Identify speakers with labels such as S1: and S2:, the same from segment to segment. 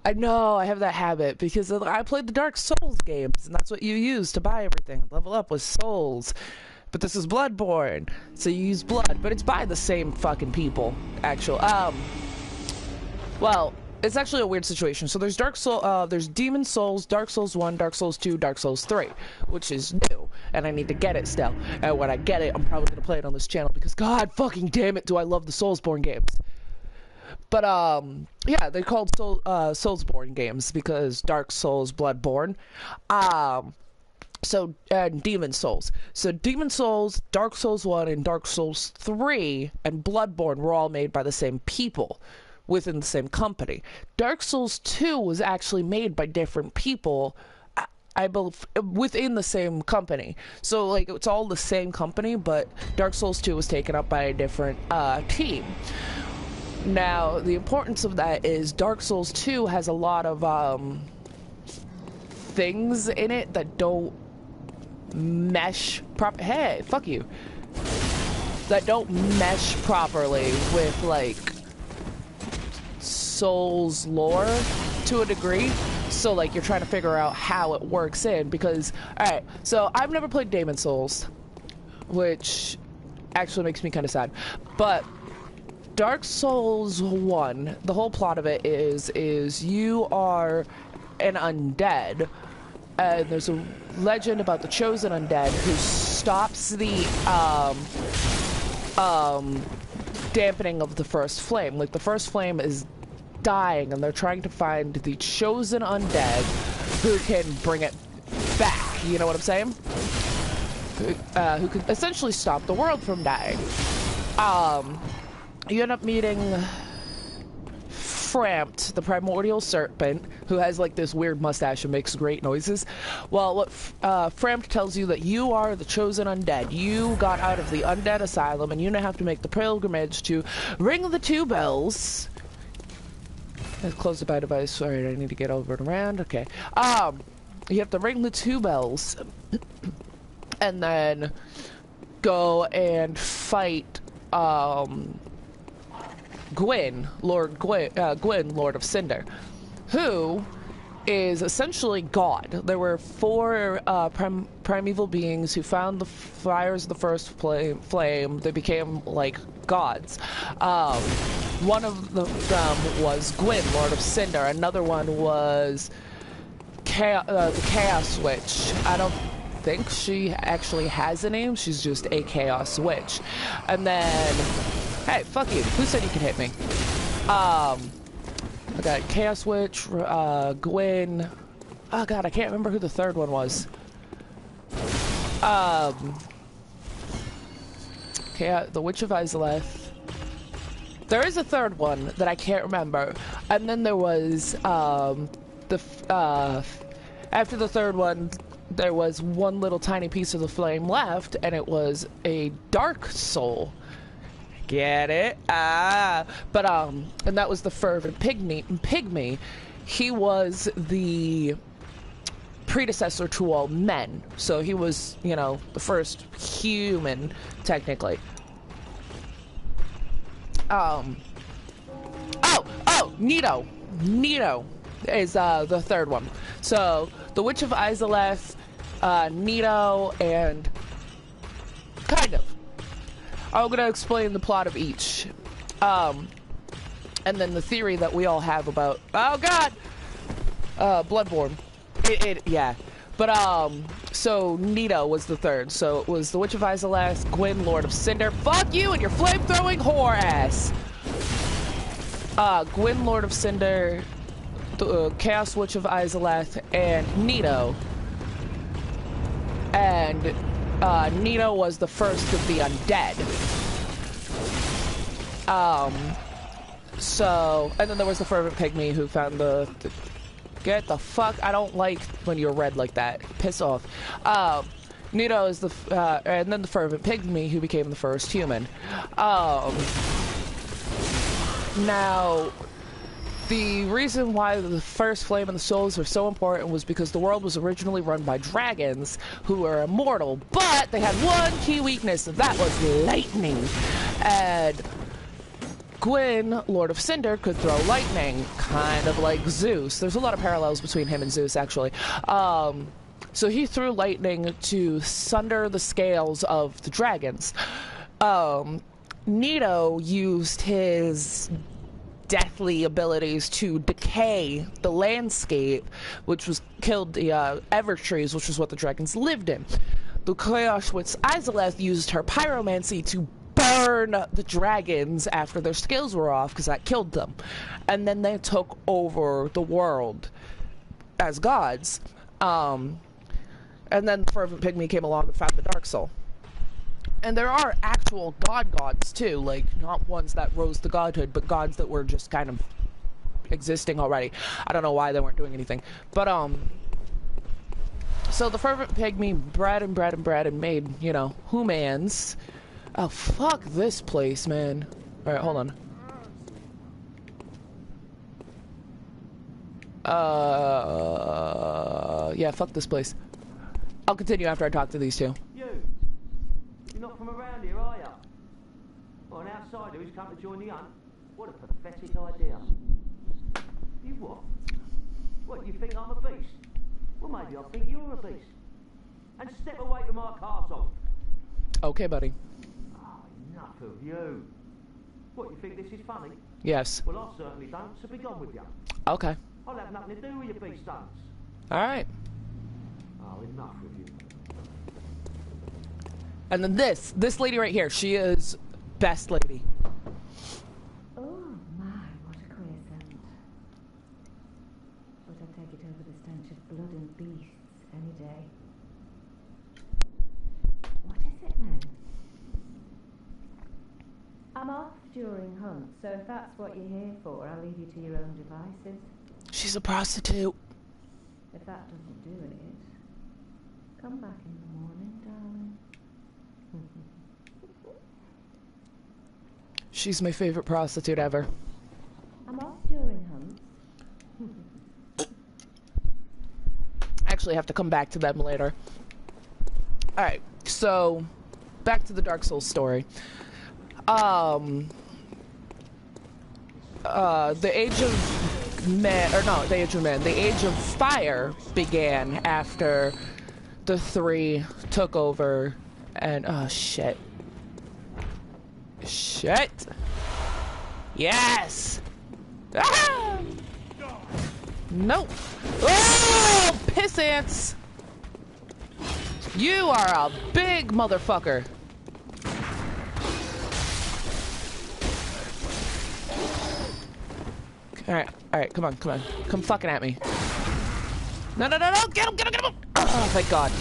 S1: I know, I have that habit because I played the Dark Souls games, and that's what you use to buy everything. Level up with souls. But this is Bloodborne, so you use blood, but it's by the same fucking people, actually. Well, it's actually a weird situation. So there's there's Demon Souls, Dark Souls 1, Dark Souls 2, Dark Souls 3, which is new, and I need to get it still. And when I get it, I'm probably gonna play it on this channel because god fucking damn it do I love the Soulsborne games. But yeah, they're called Soulsborne games because Dark Souls, Bloodborne. So, Demon Souls. So, Demon Souls, Dark Souls 1, and Dark Souls 3, and Bloodborne were all made by the same people within the same company. Dark Souls 2 was actually made by different people, I believe, within the same company. So, like, it's all the same company, but Dark Souls 2 was taken up by a different team. Now, the importance of that is Dark Souls 2 has a lot of things in it that don't mesh hey, fuck you. That don't mesh properly with, like, Souls lore to a degree. So, like, you're trying to figure out how it works in because, alright, so I've never played Demon Souls, which actually makes me kind of sad. But Dark Souls 1, the whole plot of it is you are an undead, and there's a legend about the chosen undead who stops the dampening of the first flame. Like, the first flame is dying, and they're trying to find the chosen undead who can bring it back. You know what I'm saying? Who can essentially stop the world from dying. You end up meeting Frampt, the primordial serpent, who has like this weird mustache and makes great noises. Well, what Frampt tells you that you are the chosen undead. You got out of the undead asylum, and you now have to make the pilgrimage to ring the two bells. Let's close the by device. Sorry, I need to get over and around. Okay. You have to ring the two bells, and then go and fight Gwyn, Lord of Cinder, who is essentially God. There were four primeval beings who found the fires of the first flame. They became like gods. One of them was Gwyn, Lord of Cinder. Another one was the Chaos Witch. I don't think she actually has a name. She's just a Chaos Witch. And then, hey, fuck you. Who said you could hit me? I got Chaos Witch, Gwyn. Oh god, I can't remember who the third one was. The Witch of Izalith. There is a third one that I can't remember. And then there was, after the third one, there was one little tiny piece of the flame left, and it was a dark soul. Get it? But, and that was the fervent pygmy. He was the predecessor to all men. So he was, you know, the first human, technically. Nito. Nito is, the third one. So, the Witch of Izalith, Nito, and kind of. I'm gonna explain the plot of each. And then the theory that we all have about, oh god! Bloodborne. Yeah. But, so Nito was the third. So it was the Witch of Izalith, Gwyn, Lord of Cinder. Fuck you and your flame-throwing whore ass! Gwyn, Lord of Cinder, the Chaos Witch of Izalith, and Nito. And Nito was the first of the undead. So, and then there was the fervent pygmy who found the get the fuck, I don't like when you're red like that. Piss off. Nito is the, and then the fervent pygmy who became the first human. Now, the reason why the first flame and the souls are so important was because the world was originally run by dragons who were immortal, but they had one key weakness, and that was lightning. And Gwyn, Lord of Cinder, could throw lightning, kind of like Zeus. There's a lot of parallels between him and Zeus, actually. So he threw lightning to sunder the scales of the dragons. Nito used his deathly abilities to decay the landscape, which was killed the Evertrees, which was what the dragons lived in. The Chaoswitz Izaleth used her pyromancy to burn the dragons after their scales were off, because that killed them. And then they took over the world as gods. And then the Fervent Pygmy came along and found the Dark Soul. And there are actual gods too, like not ones that rose to godhood, but gods that were just kind of existing already. I don't know why they weren't doing anything. But so the Fervent Pygmy bred and made, you know, humans. Oh, fuck this place, man. Alright, hold on. Yeah, fuck this place. I'll continue after I talk to these two.
S2: You're not from around here, are you? Well, an outsider who's come to join the hunt? What a pathetic idea. You what? What, you think I'm a beast? Well, maybe I think you're a beast. And step away from my castle.
S1: Okay, buddy.
S2: Oh, enough of you. What, you think this is funny?
S1: Yes.
S2: Well, I certainly don't, so be gone with you.
S1: Okay.
S2: I'll have nothing to do with your beast stunts.
S1: Alright.
S2: Oh, enough of you.
S1: And then this lady right here, she is best lady.
S3: Oh my, what a queer scent. But I'd take it over the stench of blood and beasts any day. What is it then? I'm off during hunts, so if that's what you're here for, I'll leave you to your own devices.
S1: She's a prostitute.
S3: If that doesn't do it, come back in the morning, darling.
S1: She's my favorite prostitute ever.
S3: I'm off during hunts.
S1: I actually have to come back to them later. Alright, so back to the Dark Souls story. The Age of Man, or no, the Age of Man, the Age of Fire began after the three took over, and oh shit. Shit! Yes! Ah! Nope! Oh! Piss ants! You are a big motherfucker! Alright, come on. Come fucking at me. No! Get him! Oh, thank God.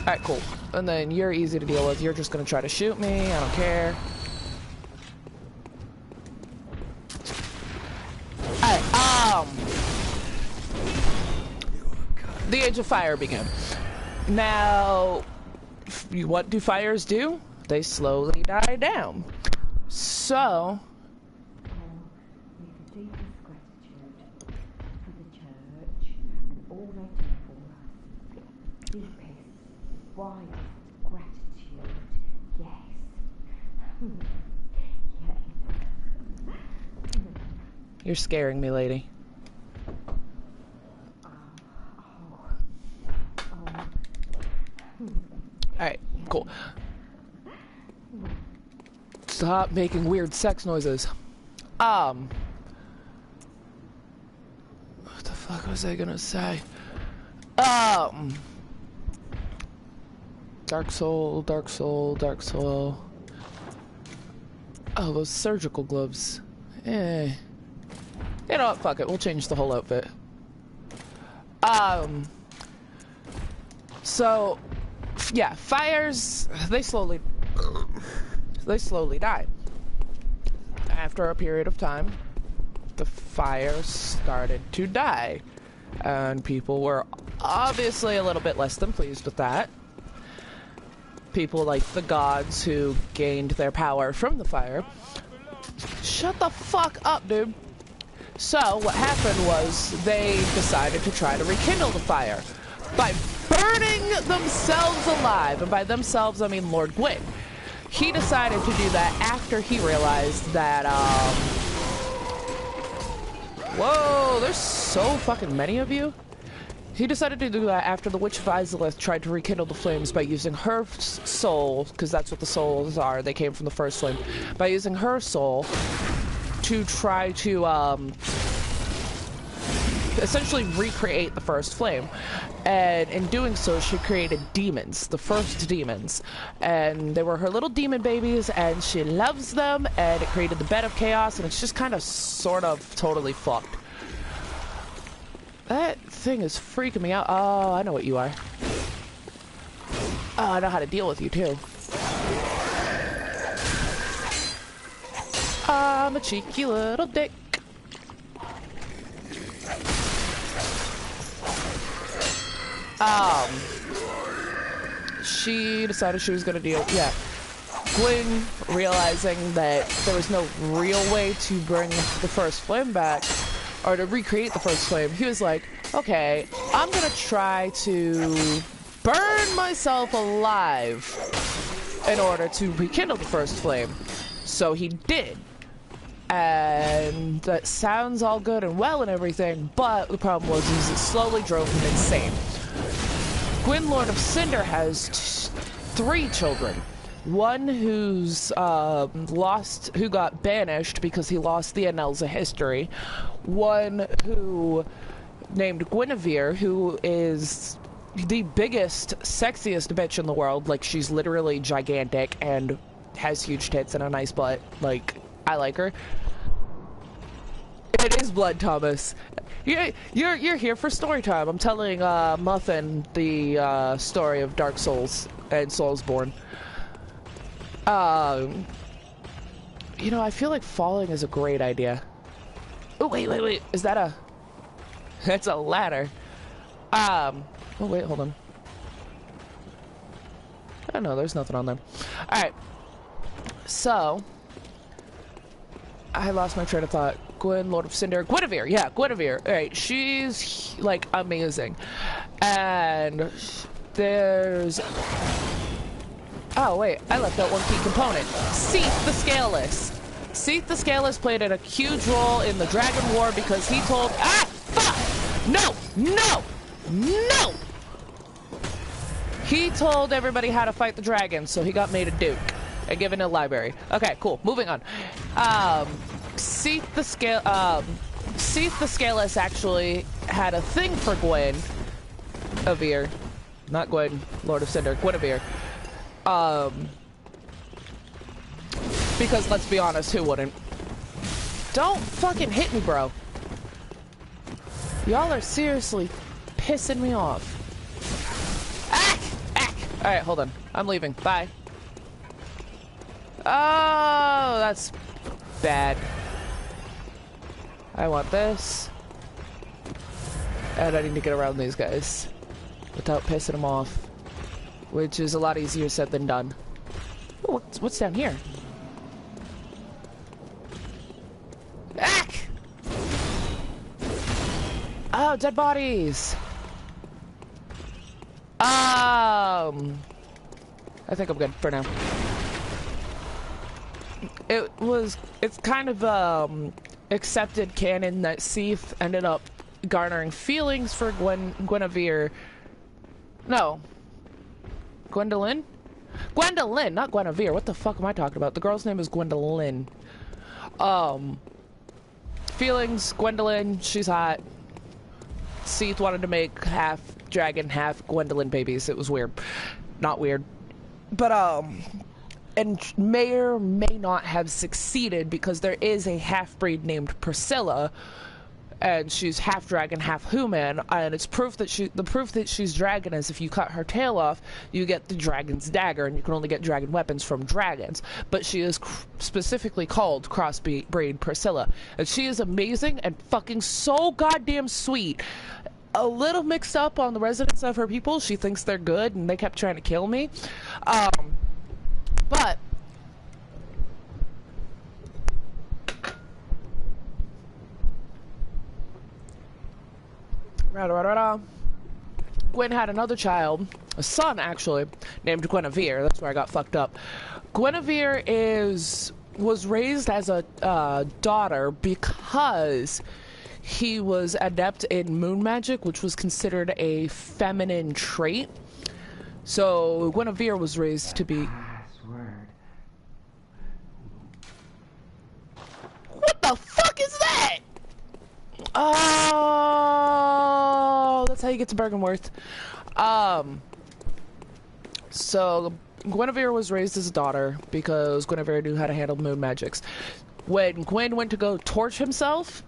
S1: Alright, cool. And then you're easy to deal with. You're just gonna try to shoot me. I don't care. Alright, the Age of Fire began. Now, what do fires do? They slowly die down. So...
S3: With the deepest gratitude for the church and all they do for us. Deepest, widest gratitude, yes. Yes.
S1: You're scaring me, lady. Alright, cool. Stop making weird sex noises. What the fuck was I gonna say? Dark Soul. Oh, those surgical gloves. Eh. You know what, fuck it, we'll change the whole outfit. So, yeah, fires, they slowly die. After a period of time, the fires started to die. And people were obviously a little bit less than pleased with that. People like the gods who gained their power from the fire. Shut the fuck up, dude. So, what happened was, they decided to try to rekindle the fire by burning themselves alive. And by themselves, I mean Lord Gwyn. he decided to do that after he realized that, whoa, there's so fucking many of you. He decided to do that after the Witch of Izalith tried to rekindle the flames by using her soul, because that's what the souls are, they came from the first flame, by using her soul to try to, essentially recreate the first flame. And in doing so, she created demons, the first demons. And they were her little demon babies, and she loves them, and it created the bed of chaos, and it's just kind of, sort of, totally fucked. That thing is freaking me out. Oh, I know what you are. Oh, I know how to deal with you, too. I'm a cheeky little dick. She decided she was gonna deal, yeah. Gwyn, realizing that there was no real way to bring the first flame back, or to recreate the first flame, he was like, okay, I'm gonna try to burn myself alive in order to rekindle the first flame. So he did. And that sounds all good and well and everything, but the problem was it slowly drove him insane. Gwyn, Lord of Cinder, has 3 children. One who's who got banished because he lost the Annals of History. One who, named Guinevere, who is the biggest, sexiest bitch in the world. Like, she's literally gigantic and has huge tits and a nice butt. Like, I like her. It is Blood, Thomas. You're here for story time. I'm telling Muffin the story of Dark Souls and Soulsborne. You know, I feel like falling is a great idea. Oh, wait. Is that a... That's a ladder. Oh, wait, hold on. Oh, no, there's nothing on there. Alright. So... I lost my train of thought. Gwyn, Lord of Cinder. Guinevere! Yeah, Guinevere. Alright, she's, like, amazing. And... there's... Oh, wait, I left out one key component. Seath the Scaleless. Seath the Scaleless played a huge role in the Dragon War because he told... Ah! Fuck! No! He told everybody how to fight the dragons, so he got made a duke. And given a library. Okay, cool. Moving on. Seath the Scaleless actually had a thing for Guinevere. Not Gwyn, Lord of Cinder. Guinevere. Because let's be honest, who wouldn't? Don't fucking hit me, bro. Y'all are seriously pissing me off. Alright, hold on. I'm leaving. Bye. Oh, that's bad. I want this. And I need to get around these guys without pissing them off. Which is a lot easier said than done. Ooh, what's down here? Ack! Oh, dead bodies! I think I'm good for now. It's kind of, accepted canon that Seath ended up garnering feelings for Guinevere. No. Gwendolyn? Gwendolyn, not Guinevere. What the fuck am I talking about? The girl's name is Gwendolyn. Feelings, Gwendolyn, she's hot. Seath wanted to make half dragon, half Gwendolyn babies. It was weird. Not weird. But, and may or may not have succeeded because there is a half-breed named Priscilla, and she's half dragon, half human, and it's proof that the proof that she's dragon is if you cut her tail off, you get the dragon's dagger, and you can only get dragon weapons from dragons. But she is specifically called crossbreed Priscilla, and she is amazing and fucking so goddamn sweet. A little mixed up on the residents of her people. She thinks they're good, and they kept trying to kill me. But Gwen had another child, a son actually, named Guinevere. That's where I got fucked up. Guinevere was raised as a daughter because he was adept in moon magic, which was considered a feminine trait. So Guinevere was raised to be...
S2: Password.
S1: What the fuck is that? Oh, that's how you get to Bergenworth. So Guinevere was raised as a daughter because Guinevere knew how to handle moon magics. When Gwyn went to go torch himself,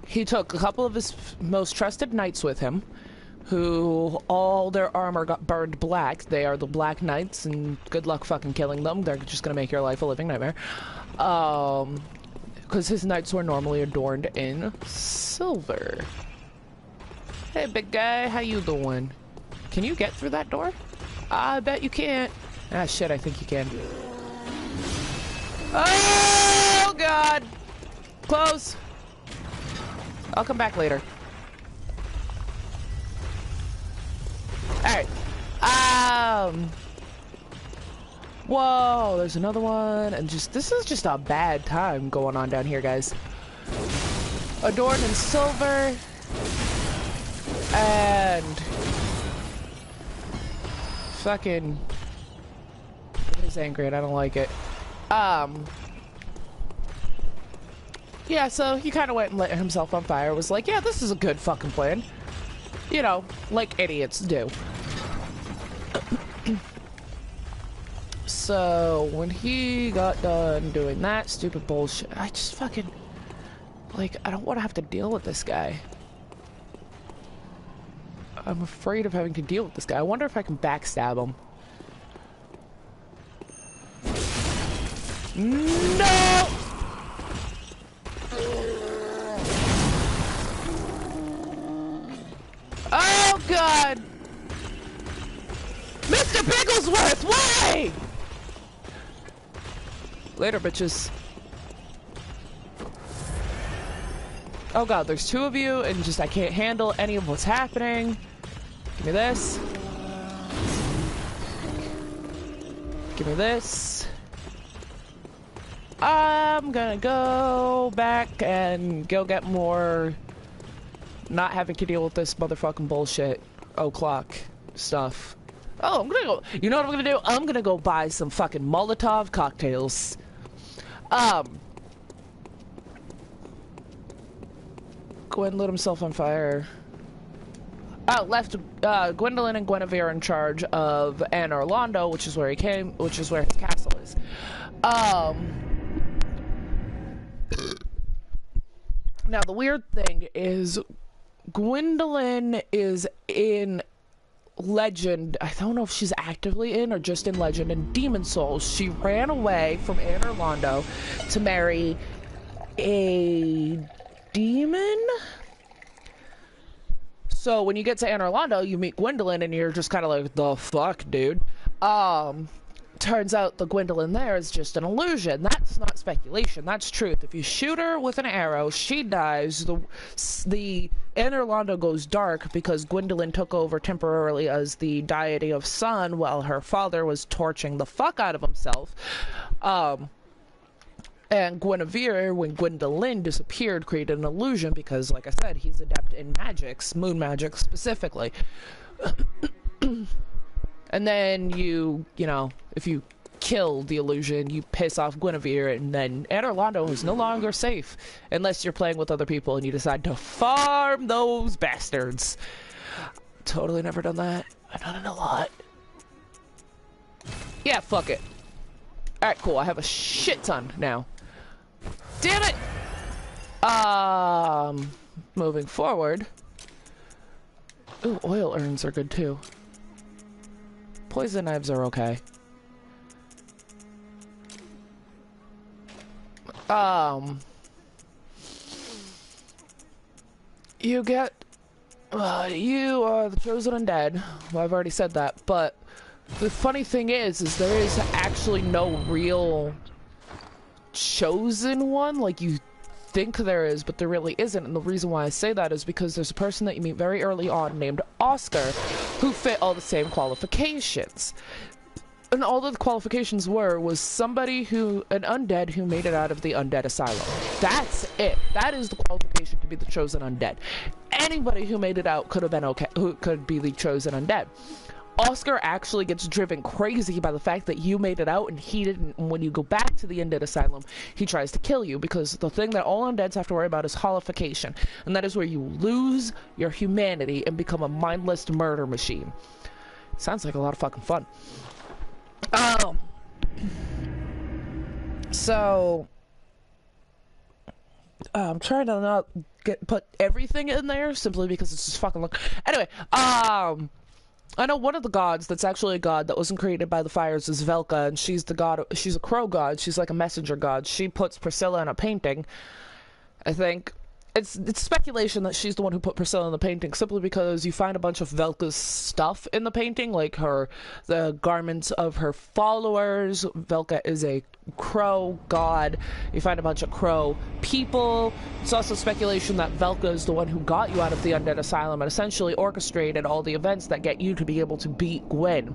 S1: he took a couple of his most trusted knights with him, who all their armor got burned black. They are the Black Knights, and good luck fucking killing them. They're just gonna make your life a living nightmare. Because his knights were normally adorned in silver. Hey, big guy, how you doing? Can you get through that door? I bet you can't. Ah, shit, I think you can. Oh, God! Close! I'll come back later. Alright. Whoa, there's another one, and this is just a bad time going on down here, guys. Adorned in silver, and fucking, he's angry and I don't like it. Yeah, so he kind of went and lit himself on fire, was like, yeah, this is a good fucking plan. You know, like idiots do. So, when he got done doing that stupid bullshit, I just fucking, like, I don't want to have to deal with this guy. I'm afraid of having to deal with this guy. I wonder if I can backstab him. No! Oh, God! Mr. Bigglesworth, why? Later, bitches. Oh, God, there's two of you, and just I can't handle any of what's happening. Give me this. Give me this. I'm gonna go back and go get more not having to deal with this motherfucking bullshit o'clock stuff. Oh, I'm gonna go, you know what I'm gonna do? I'm gonna go buy some fucking Molotov cocktails. Gwen lit himself on fire. Oh, left Gwendolyn and Guinevere in charge of Anne Orlando, which is where he came, which is where his castle is. Now the weird thing is Gwendolyn is in Legend. I don't know if she's actively in or just in Legend. In Demon Souls, she ran away from Anne Orlando to marry a demon. So when you get to Anne Orlando, you meet Gwendolyn and you're just kind of like, the fuck, dude? Turns out the Gwendolyn there is just an illusion. That's not speculation, that's truth. If you shoot her with an arrow, she dies. The Anne Orlando goes dark because Gwendolyn took over temporarily as the deity of sun while her father was torching the fuck out of himself. And Guinevere, when Gwendolyn disappeared, created an illusion because, like I said, he's adept in magics, moon magic specifically. And then you know, if you kill the illusion, you piss off Guinevere, and then Anne Orlando is no longer safe unless you're playing with other people and you decide to farm those bastards. Totally never done that. I've done it a lot. Yeah, fuck it. Alright, cool. I have a shit ton now. Damn it! Moving forward. Ooh, oil urns are good too. Poison knives are okay. You get, you are the chosen undead. Well, I've already said that, but the funny thing is there is actually no real chosen one like you think there is, but there really isn't. And the reason why I say that is because there's a person that you meet very early on named Oscar who fit all the same qualifications. And all that the qualifications was somebody an undead who made it out of the undead asylum. That's it. That is the qualification to be the chosen undead. Anybody who made it out could have been okay, who could be the chosen undead. Oscar actually gets driven crazy by the fact that you made it out and he didn't. And when you go back to the undead asylum, he tries to kill you, because the thing that all undeads have to worry about is holification. And that is where you lose your humanity and become a mindless murder machine. Sounds like a lot of fucking fun. So I'm trying to not put everything in there simply because it's just fucking long. Anyway, I know one of the gods that's actually a god that wasn't created by the fires is Velka, and she's a crow god. She's like a messenger god. She puts Priscilla in a painting, I think. It's speculation that she's the one who put Priscilla in the painting, simply because you find a bunch of Velka's stuff in the painting, like the garments of her followers. Velka is a crow god. You find a bunch of crow people. It's also speculation that Velka is the one who got you out of the undead asylum and essentially orchestrated all the events that get you to be able to beat Gwen.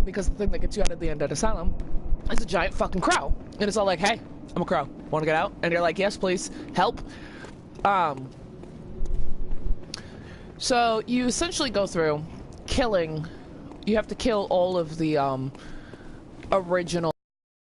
S1: Because the thing that gets you out of the undead asylum is a giant fucking crow. And it's all like, hey, I'm a crow. Want to get out? And you're like, yes, please. Help. So you essentially go through killing. You have to kill all of the original